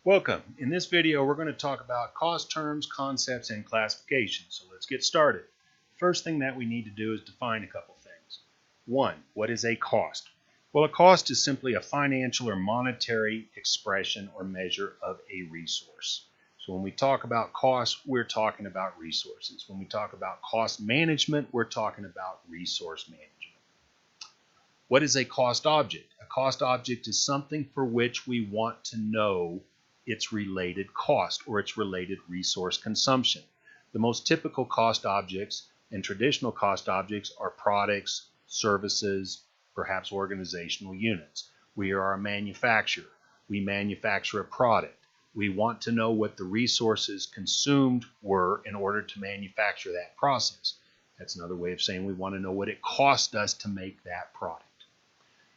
Welcome. In this video, we're going to talk about cost terms, concepts, and classifications. So let's get started. First thing that we need to do is define a couple things. One, what is a cost? Well, a cost is simply a financial or monetary expression or measure of a resource. So when we talk about cost, we're talking about resources. When we talk about cost management, we're talking about resource management. What is a cost object? A cost object is something for which we want to know its related cost or its related resource consumption. The most typical cost objects and traditional cost objects are products, services, perhaps organizational units. We are a manufacturer. We manufacture a product. We want to know what the resources consumed were in order to manufacture that process. That's another way of saying we want to know what it cost us to make that product.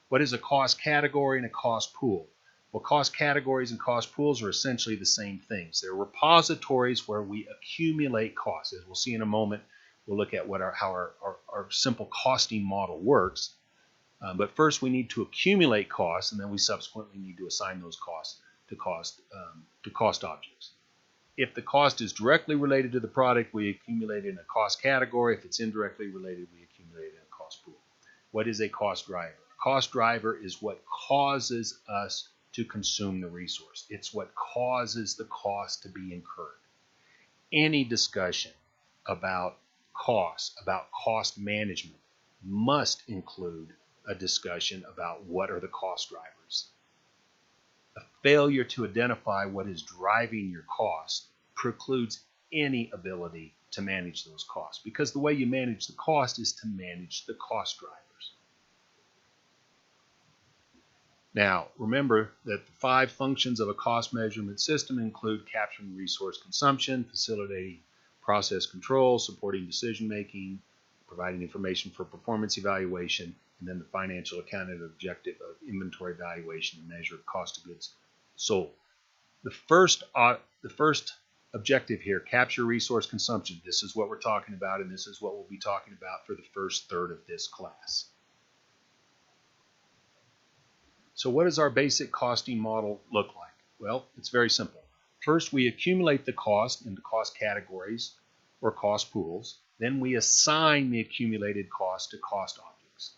What is a cost category and a cost pool? Well, cost categories and cost pools are essentially the same things. They're repositories where we accumulate costs. As we'll see in a moment, we'll look at how our simple costing model works. But first, we need to accumulate costs, and then we subsequently need to assign those costs to cost objects. If the cost is directly related to the product, we accumulate it in a cost category. If it's indirectly related, we accumulate it in a cost pool. What is a cost driver? A cost driver is what causes us to consume the resource. It's what causes the cost to be incurred. Any discussion about cost management, must include a discussion about what are the cost drivers. A failure to identify what is driving your cost precludes any ability to manage those costs, because the way you manage the cost is to manage the cost drivers. Now, remember that the 5 functions of a cost measurement system include capturing resource consumption, facilitating process control, supporting decision-making, providing information for performance evaluation, and then the financial accounting objective of inventory valuation and measure of cost of goods sold. The first objective here, capture resource consumption. This is what we're talking about, and this is what we'll be talking about for the first third of this class. So what does our basic costing model look like? Well, it's very simple. First, we accumulate the cost into cost categories or cost pools. Then we assign the accumulated cost to cost objects.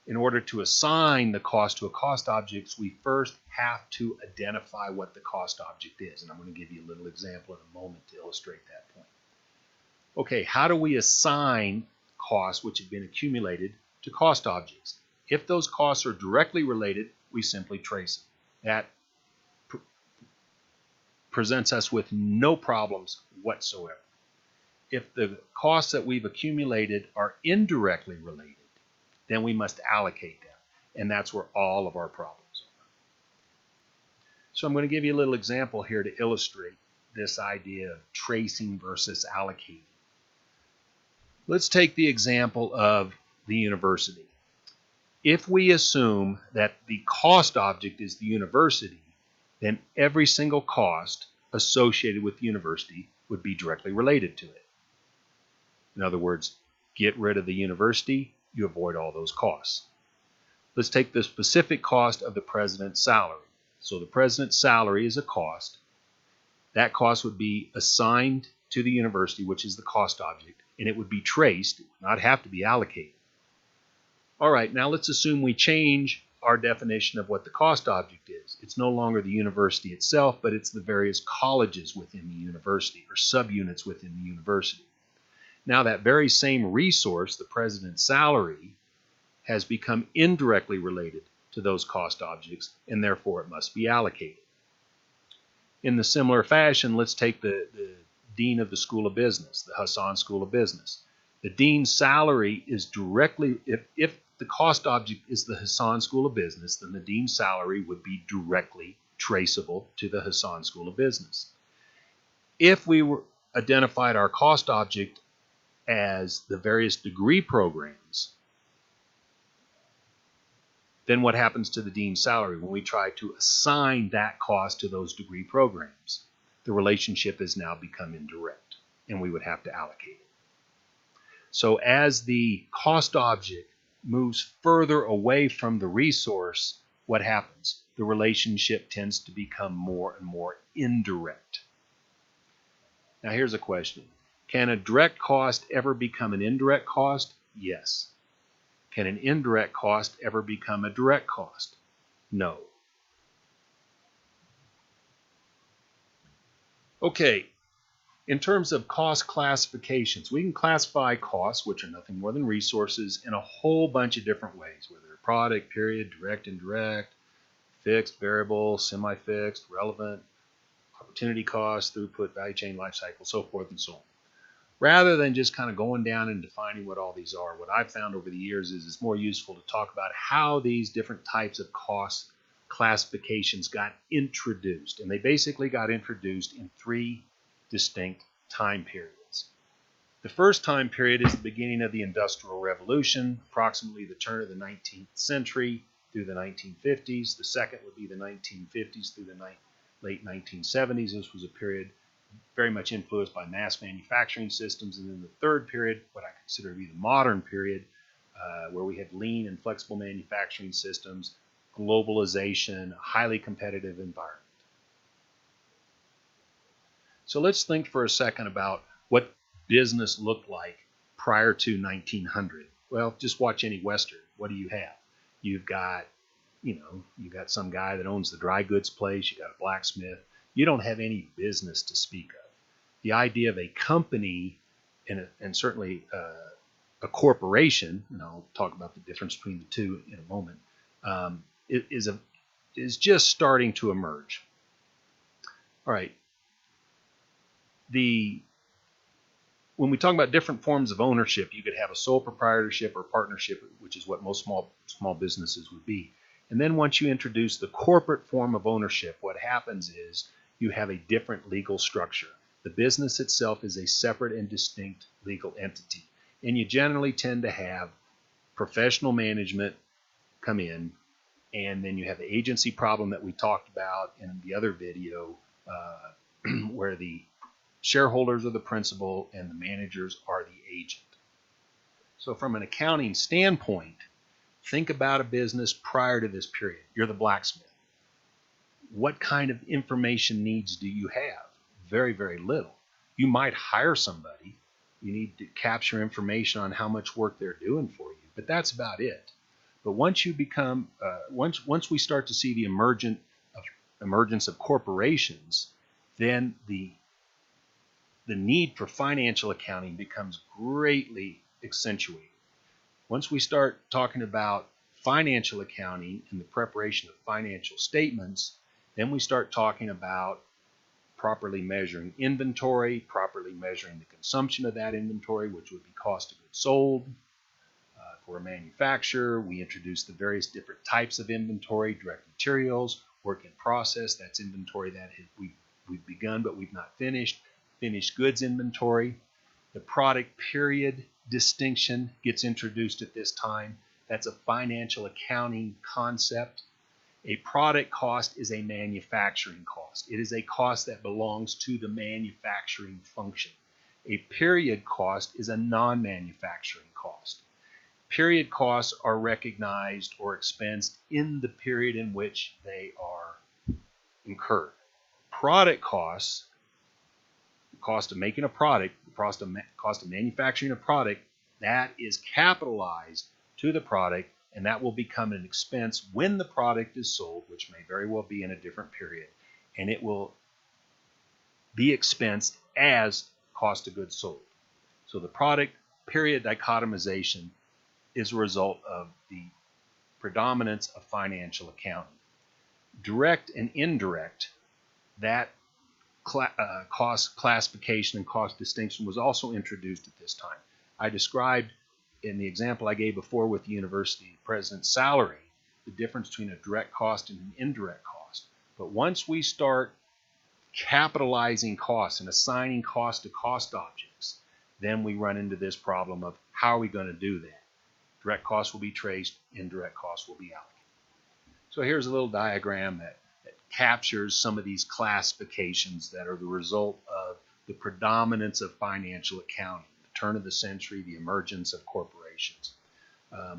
In order to assign the cost to a cost object, we first have to identify what the cost object is. And I'm going to give you a little example in a moment to illustrate that point. Okay, how do we assign costs which have been accumulated to cost objects? If those costs are directly related, we simply trace them. That presents us with no problems whatsoever. If the costs that we've accumulated are indirectly related, then we must allocate them. And that's where all of our problems are. So I'm going to give you a little example here to illustrate this idea of tracing versus allocating. Let's take the example of the university. If we assume that the cost object is the university, then every single cost associated with the university would be directly related to it. In other words, get rid of the university, you avoid all those costs. Let's take the specific cost of the president's salary. So the president's salary is a cost. That cost would be assigned to the university, which is the cost object, and it would be traced, it would not have to be allocated. All right, now let's assume we change our definition of what the cost object is. It's no longer the university itself, but it's the various colleges within the university or subunits within the university. Now that very same resource, the president's salary, has become indirectly related to those cost objects, and therefore it must be allocated. In the similar fashion, let's take the dean of the School of Business, the Hassan School of Business. The dean's salary is directly, if the cost object is the Hassan School of Business, then the dean's salary would be directly traceable to the Hassan School of Business. If we identified our cost object as the various degree programs, then what happens to the dean's salary when we try to assign that cost to those degree programs? The relationship has now become indirect, and we would have to allocate it. So as the cost object moves further away from the resource, what happens? the relationship tends to become more and more indirect. Now here's a question. Can a direct cost ever become an indirect cost? Yes. Can an indirect cost ever become a direct cost? No. Okay, in terms of cost classifications, we can classify costs, which are nothing more than resources, in a whole bunch of different ways, whether they're product, period, direct, indirect, fixed, variable, semi-fixed, relevant, opportunity cost, throughput, value chain, life cycle, so forth and so on. Rather than just kind of going down and defining what all these are, what I've found over the years is it's more useful to talk about how these different types of cost classifications got introduced. And they basically got introduced in three distinct time periods. The first time period is the beginning of the Industrial Revolution, approximately the turn of the 19th century through the 1950s. The second would be the 1950s through the late 1970s. This was a period very much influenced by mass manufacturing systems. And then the third period, what I consider to be the modern period, where we had lean and flexible manufacturing systems, globalization, a highly competitive environment. So let's think for a second about what business looked like prior to 1900. Well, just watch any Western. What do you have? You've got, you've got some guy that owns the dry goods place. You got a blacksmith. You don't have any business to speak of. The idea of a company and certainly a corporation, and I'll talk about the difference between the two in a moment, is just starting to emerge. All right. When we talk about different forms of ownership, you could have a sole proprietorship or partnership, which is what most small businesses would be. And then once you introduce the corporate form of ownership, what happens is you have a different legal structure. The business itself is a separate and distinct legal entity. And you generally tend to have professional management come in, and then you have the agency problem that we talked about in the other video, where the shareholders are the principal and the managers are the agent. So from an accounting standpoint, think about a business prior to this period. You're the blacksmith. What kind of information needs do you have? Very, very little. You might hire somebody. You need to capture information on how much work they're doing for you, but that's about it. But once you become, once we start to see the emergence of corporations, then the need for financial accounting becomes greatly accentuated. Once we start talking about financial accounting and the preparation of financial statements, then we start talking about properly measuring inventory, properly measuring the consumption of that inventory, which would be cost of goods sold. For a manufacturer, we introduce the various different types of inventory, direct materials, work in process, that's inventory that we've begun but we've not finished goods inventory. The product period distinction gets introduced at this time. That's a financial accounting concept. A product cost is a manufacturing cost. It is a cost that belongs to the manufacturing function. A period cost is a non-manufacturing cost. Period costs are recognized or expensed in the period in which they are incurred. Product costs, the cost of making a product, the cost of manufacturing a product, that is capitalized to the product, and that will become an expense when the product is sold, which may very well be in a different period, and it will be expensed as cost of goods sold. So the product period dichotomization is a result of the predominance of financial accounting. Direct and indirect, that cost classification and cost distinction was also introduced at this time. I described in the example I gave before with the university president's salary, the difference between a direct cost and an indirect cost. But once we start capitalizing costs and assigning cost to cost objects, then we run into this problem of how are we going to do that? Direct costs will be traced, indirect costs will be allocated. So here's a little diagram that captures some of these classifications that are the result of the predominance of financial accounting, the turn of the century, the emergence of corporations.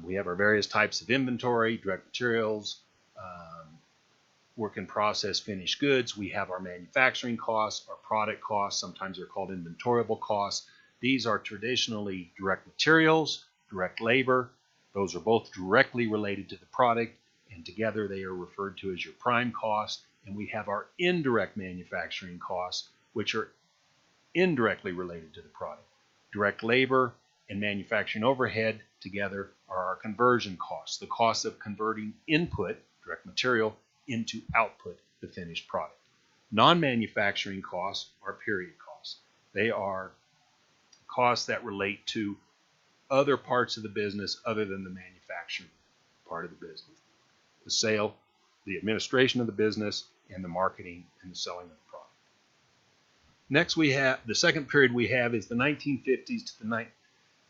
We have our various types of inventory, direct materials, work in process finished goods, we have our manufacturing costs, our product costs. Sometimes they're called inventoriable costs. These are traditionally direct materials, direct labor. Those are both directly related to the product, and together they are referred to as your prime cost. And we have our indirect manufacturing costs, which are indirectly related to the product. Direct labor and manufacturing overhead together are our conversion costs, the cost of converting input, direct material, into output, the finished product. Non-manufacturing costs are period costs. They are costs that relate to other parts of the business other than the manufacturing part of the business. The sale, the administration of the business, and the marketing and the selling of the product. Next, we have the second period we have is the 1950s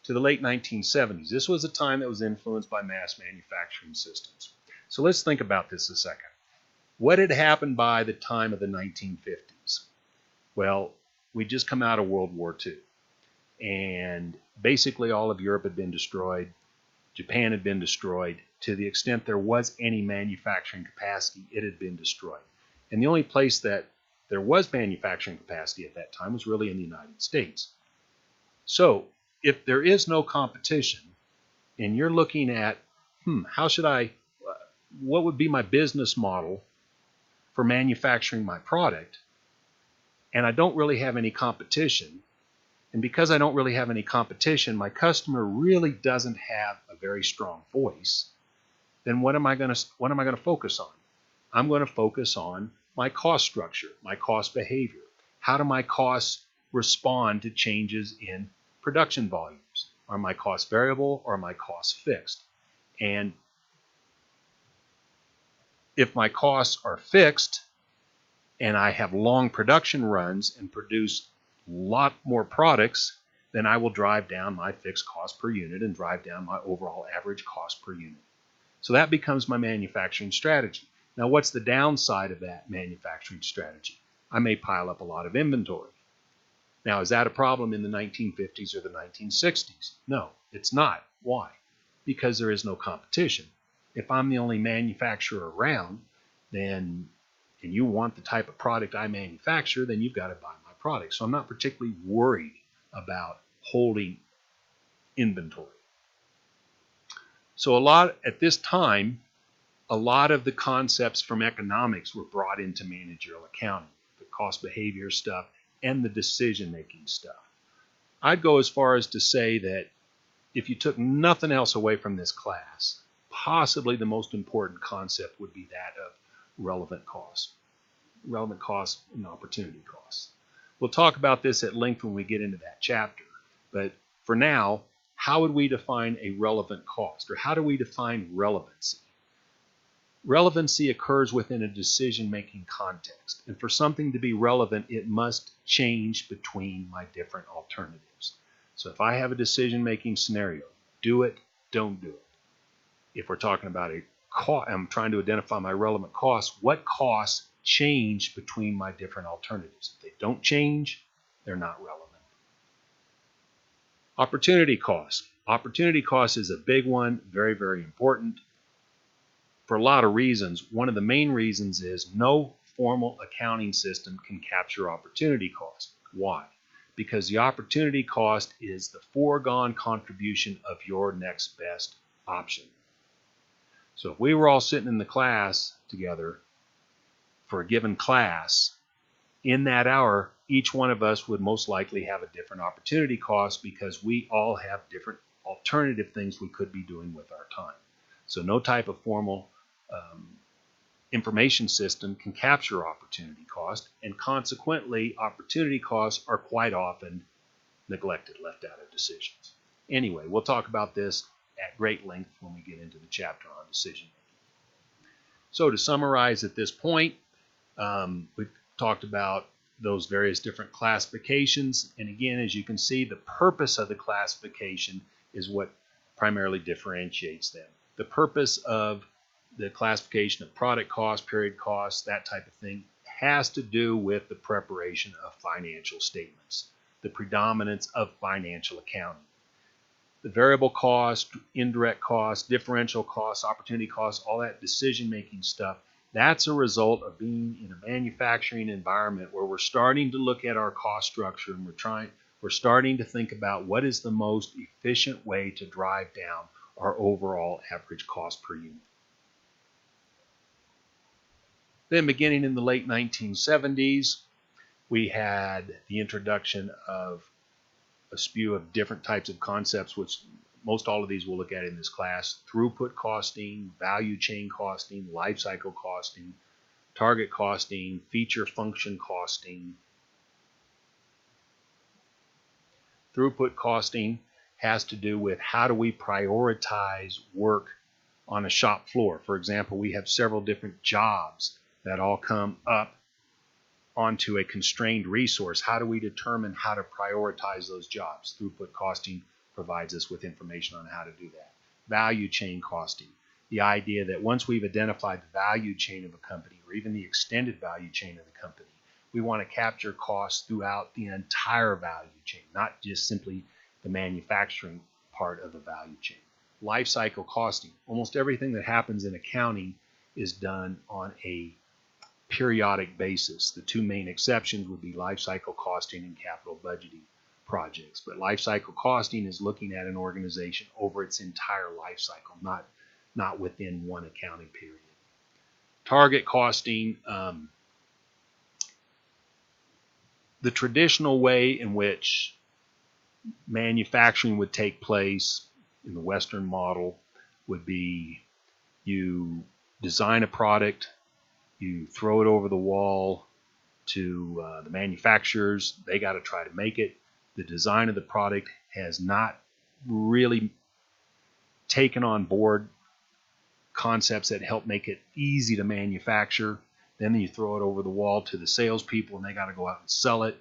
to the late 1970s. This was a time that was influenced by mass manufacturing systems. So let's think about this a second. What had happened by the time of the 1950s? Well, we'd just come out of World War II, and basically all of Europe had been destroyed. Japan had been destroyed. To the extent there was any manufacturing capacity, it had been destroyed. And the only place that there was manufacturing capacity at that time was really in the United States. So if there is no competition, and you're looking at, what would be my business model for manufacturing my product, and I don't really have any competition, and because I don't really have any competition, my customer really doesn't have a very strong voice, then what am I going to focus on? I'm going to focus on my cost structure, my cost behavior. How do my costs respond to changes in production volumes? Are my costs variable or are my costs fixed? And if my costs are fixed and I have long production runs and produce a lot more products, then I will drive down my fixed cost per unit and drive down my overall average cost per unit. So that becomes my manufacturing strategy. Now, what's the downside of that manufacturing strategy? I may pile up a lot of inventory. Now, is that a problem in the 1950s or the 1960s? No, it's not. Why? Because there is no competition. If I'm the only manufacturer around, then, and you want the type of product I manufacture, then you've got to buy my product. So I'm not particularly worried about holding inventory. So at this time, a lot of the concepts from economics were brought into managerial accounting, the cost behavior stuff and the decision-making stuff. I'd go as far as to say that if you took nothing else away from this class, possibly the most important concept would be that of relevant costs and opportunity costs. We'll talk about this at length when we get into that chapter, but for now, how would we define a relevant cost, or how do we define relevancy? Relevancy occurs within a decision-making context, and for something to be relevant, it must change between my different alternatives. So if I have a decision-making scenario, do it, don't do it. If we're talking about I'm trying to identify my relevant costs, what costs change between my different alternatives? If they don't change, they're not relevant. Opportunity cost. Opportunity cost is a big one, very, very important. For a lot of reasons. One of the main reasons is no formal accounting system can capture opportunity cost. Why? Because the opportunity cost is the foregone contribution of your next best option. So if we were all sitting in the class together for a given class, in that hour, each one of us would most likely have a different opportunity cost because we all have different alternative things we could be doing with our time. So no type of formal information system can capture opportunity cost, and consequently, opportunity costs are quite often neglected, left out of decisions. Anyway, we'll talk about this at great length when we get into the chapter on decision making. So to summarize at this point, we've talked about those various different classifications, and again, as you can see, the purpose of the classification is what primarily differentiates them. The purpose of the classification of product cost, period costs, that type of thing, has to do with the preparation of financial statements, the predominance of financial accounting. The variable cost, indirect cost, differential costs, opportunity costs, all that decision-making stuff That's a result of being in a manufacturing environment where we're starting to look at our cost structure and we're starting to think about what is the most efficient way to drive down our overall average cost per unit. Then beginning in the late 1970s, we had the introduction of a spew of different types of concepts, which most all of these we'll look at in this class: throughput costing, value chain costing, life cycle costing, target costing, feature function costing. Throughput costing has to do with how do we prioritize work on a shop floor. For example, we have several different jobs that all come up onto a constrained resource. How do we determine how to prioritize those jobs? Throughput costing provides us with information on how to do that. Value chain costing, the idea that once we've identified the value chain of a company, or even the extended value chain of the company, we want to capture costs throughout the entire value chain, not just simply the manufacturing part of the value chain. Life cycle costing, almost everything that happens in accounting is done on a periodic basis. The two main exceptions would be life cycle costing and capital budgeting projects. But life cycle costing is looking at an organization over its entire life cycle, not within one accounting period. Target costing, the traditional way in which manufacturing would take place in the Western model would be you design a product, you throw it over the wall to the manufacturers. They got to try to make it. The design of the product has not really taken on board concepts that help make it easy to manufacture. Then you throw it over the wall to the salespeople, and they got to go out and sell it.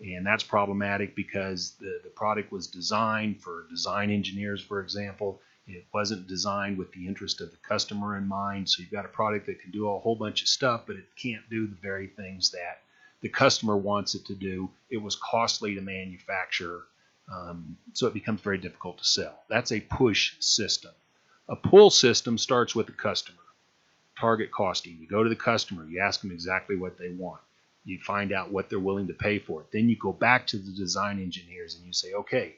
And that's problematic because the product was designed for design engineers, for example. It wasn't designed with the interest of the customer in mind. So you've got a product that can do a whole bunch of stuff, but it can't do the very things that the customer wants it to do. It was costly to manufacture, so it becomes very difficult to sell. That's a push system. A pull system starts with the customer. Target costing. You go to the customer. You ask them exactly what they want. You find out what they're willing to pay for it. Then you go back to the design engineers and you say, okay,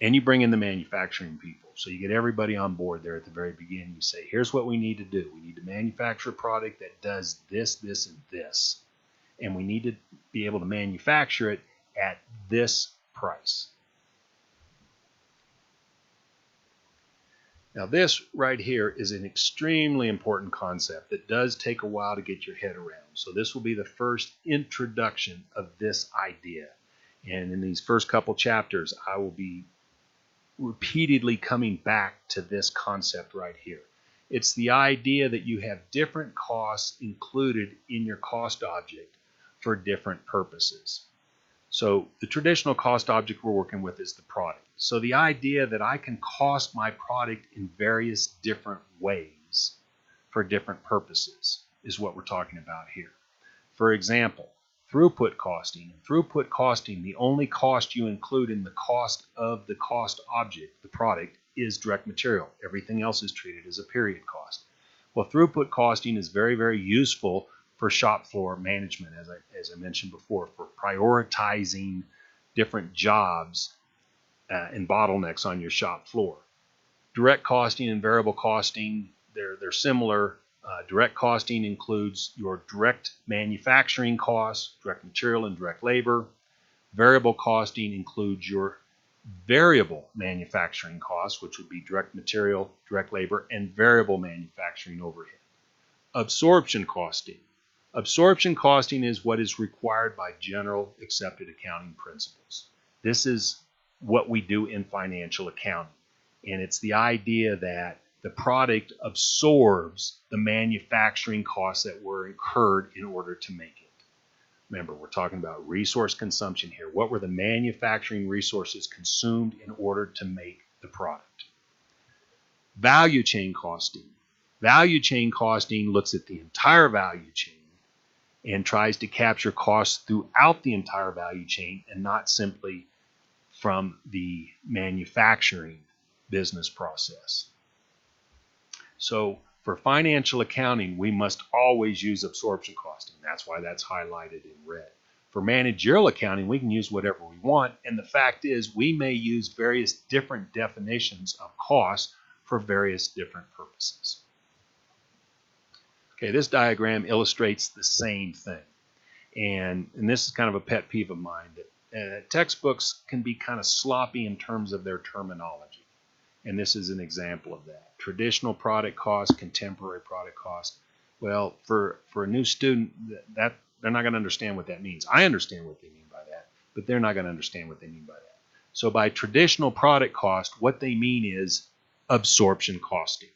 and you bring in the manufacturing people. So you get everybody on board there at the very beginning. You say, here's what we need to do. We need to manufacture a product that does this, this, and this. And we need to be able to manufacture it at this price. Now this right here is an extremely important concept that does take a while to get your head around. So this will be the first introduction of this idea. And in these first couple chapters, I will be repeatedly coming back to this concept right here. It's the idea that you have different costs included in your cost object for different purposes. So the traditional cost object we're working with is the product. So the idea that I can cost my product in various different ways for different purposes is what we're talking about here. For example, throughput costing. In throughput costing, the only cost you include in the cost of the cost object, the product, is direct material. Everything else is treated as a period cost. Well, throughput costing is very, very useful for shop floor management, as I mentioned before, for prioritizing different jobs and bottlenecks on your shop floor. Direct costing and variable costing, they're similar. Direct costing includes your direct manufacturing costs, direct material and direct labor. Variable costing includes your variable manufacturing costs, which would be direct material, direct labor, and variable manufacturing overhead. Absorption costing. Absorption costing is what is required by general accepted accounting principles. This is what we do in financial accounting. And it's the idea that the product absorbs the manufacturing costs that were incurred in order to make it. Remember, we're talking about resource consumption here. What were the manufacturing resources consumed in order to make the product? Value chain costing. Value chain costing looks at the entire value chain and tries to capture costs throughout the entire value chain and not simply from the manufacturing business process. So For financial accounting, we must always use absorption costing. That's why that's highlighted in red. For managerial accounting, we can use whatever we want, and the fact is we may use various different definitions of cost for various different purposes. Okay, this diagram illustrates the same thing, and this is kind of a pet peeve of mine, that textbooks can be kind of sloppy in terms of their terminology, and this is an example of that. Traditional product cost, contemporary product cost. Well, for a new student, that they're not going to understand what that means. I understand what they mean by that, but they're not going to understand what they mean by that. So by traditional product cost, what they mean is absorption costing.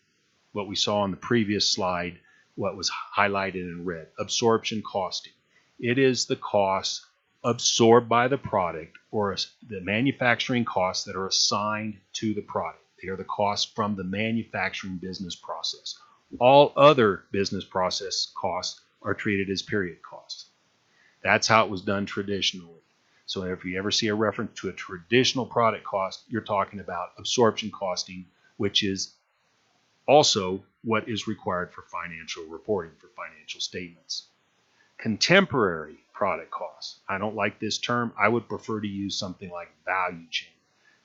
What we saw on the previous slide, what was highlighted in red, absorption costing. It is the costs absorbed by the product, or the manufacturing costs that are assigned to the product. They are the costs from the manufacturing business process. All other business process costs are treated as period costs. That's how it was done traditionally. So if you ever see a reference to a traditional product cost, you're talking about absorption costing, which is also what is required for financial reporting, for financial statements. Contemporary product costs. I don't like this term. I would prefer to use something like value chain.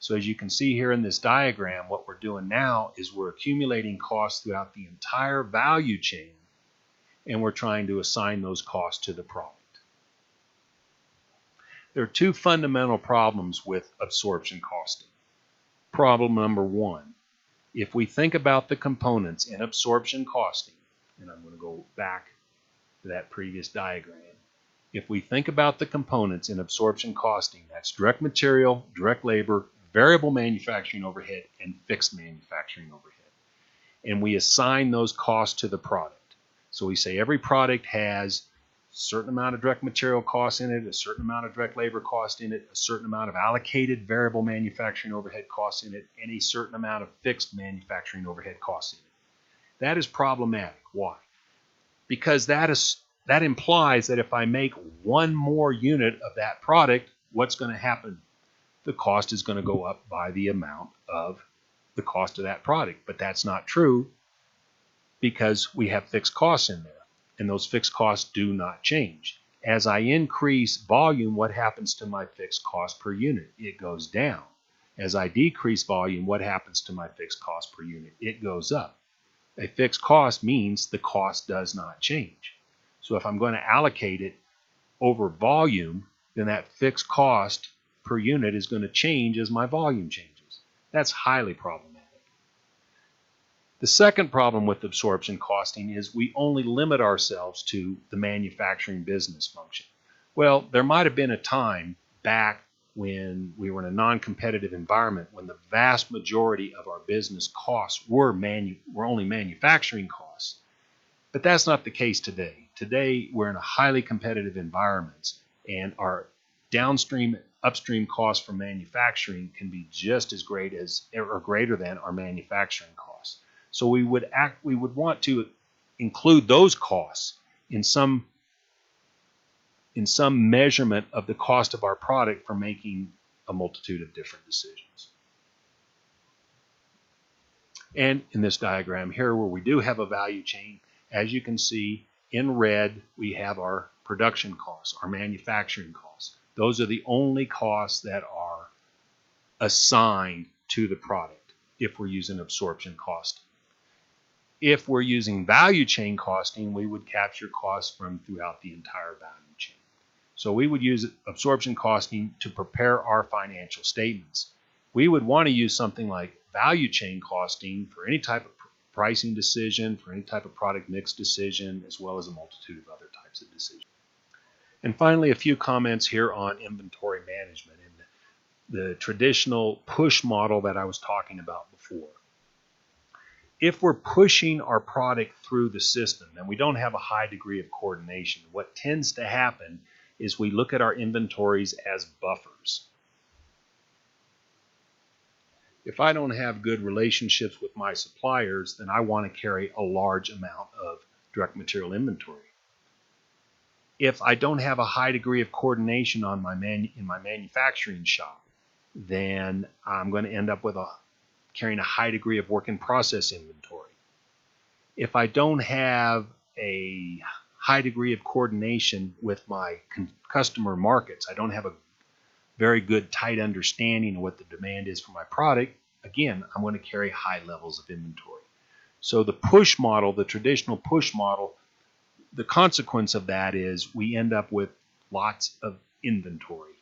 So as you can see here in this diagram, what we're doing now is we're accumulating costs throughout the entire value chain, and we're trying to assign those costs to the product. There are two fundamental problems with absorption costing. Problem number one, if we think about the components in absorption costing, and I'm going to go back to that previous diagram. If we think about the components in absorption costing, that's direct material, direct labor, variable manufacturing overhead, and fixed manufacturing overhead. And we assign those costs to the product. So we say every product has a certain amount of direct material costs in it, a certain amount of direct labor cost in it, a certain amount of allocated variable manufacturing overhead costs in it, and a certain amount of fixed manufacturing overhead costs in it. That is problematic. Why? Because that implies that if I make one more unit of that product, what's going to happen? The cost is going to go up by the amount of the cost of that product. But that's not true, because we have fixed costs in there, and those fixed costs do not change. As I increase volume, what happens to my fixed cost per unit? It goes down. As I decrease volume, what happens to my fixed cost per unit? It goes up. A fixed cost means the cost does not change. So if I'm going to allocate it over volume, then that fixed cost per unit is going to change as my volume changes. That's highly problematic. The second problem with absorption costing is we only limit ourselves to the manufacturing business function. Well, there might have been a time back when we were in a non-competitive environment when the vast majority of our business costs were only manufacturing costs. But that's not the case today. Today, we're in a highly competitive environment, and our downstream, upstream costs for manufacturing can be just as great as or greater than our manufacturing costs. So we would want to include those costs in some measurement of the cost of our product for making a multitude of different decisions. And in this diagram here, where we do have a value chain, as you can see in red, we have our production costs, our manufacturing costs. Those are the only costs that are assigned to the product if we're using absorption costing. If we're using value chain costing, we would capture costs from throughout the entire value chain. So we would use absorption costing to prepare our financial statements. We would want to use something like value chain costing for any type of pricing decision, for any type of product mix decision, as well as a multitude of other types of decisions. And finally, a few comments here on inventory management and the traditional push model that I was talking about before. If we're pushing our product through the system and we don't have a high degree of coordination, what tends to happen is we look at our inventories as buffers. If I don't have good relationships with my suppliers, then I want to carry a large amount of direct material inventory. If I don't have a high degree of coordination in my manufacturing shop, then I'm going to end up with carrying a high degree of work in process inventory. If I don't have a high degree of coordination with my customer markets, I don't have a very good tight understanding of what the demand is for my product, again, I'm going to carry high levels of inventory. So the push model, the traditional push model, the consequence of that is we end up with lots of inventory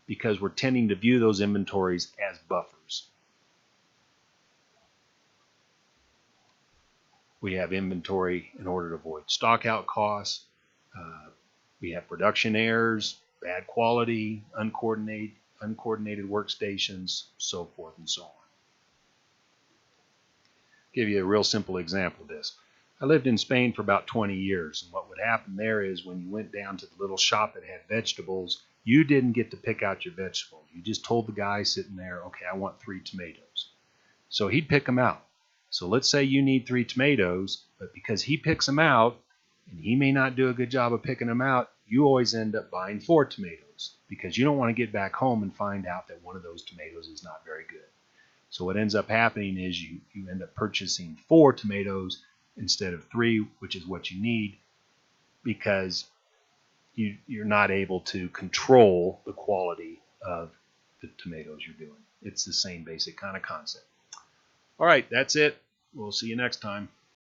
because we're tending to view those inventories as buffers. We have inventory in order to avoid stock out costs. We have production errors, bad quality, uncoordinated workstations, so forth and so on. Give you a real simple example of this. I lived in Spain for about 20 years, and what would happen there is when you went down to the little shop that had vegetables, you didn't get to pick out your vegetables. You just told the guy sitting there, okay, I want 3 tomatoes. So he'd pick them out. So let's say you need 3 tomatoes, but because he picks them out, and he may not do a good job of picking them out, you always end up buying 4 tomatoes because you don't want to get back home and find out that one of those tomatoes is not very good. So what ends up happening is you end up purchasing 4 tomatoes instead of 3, which is what you need because you're not able to control the quality of the tomatoes you're doing. It's the same basic kind of concept. All right, that's it. We'll see you next time.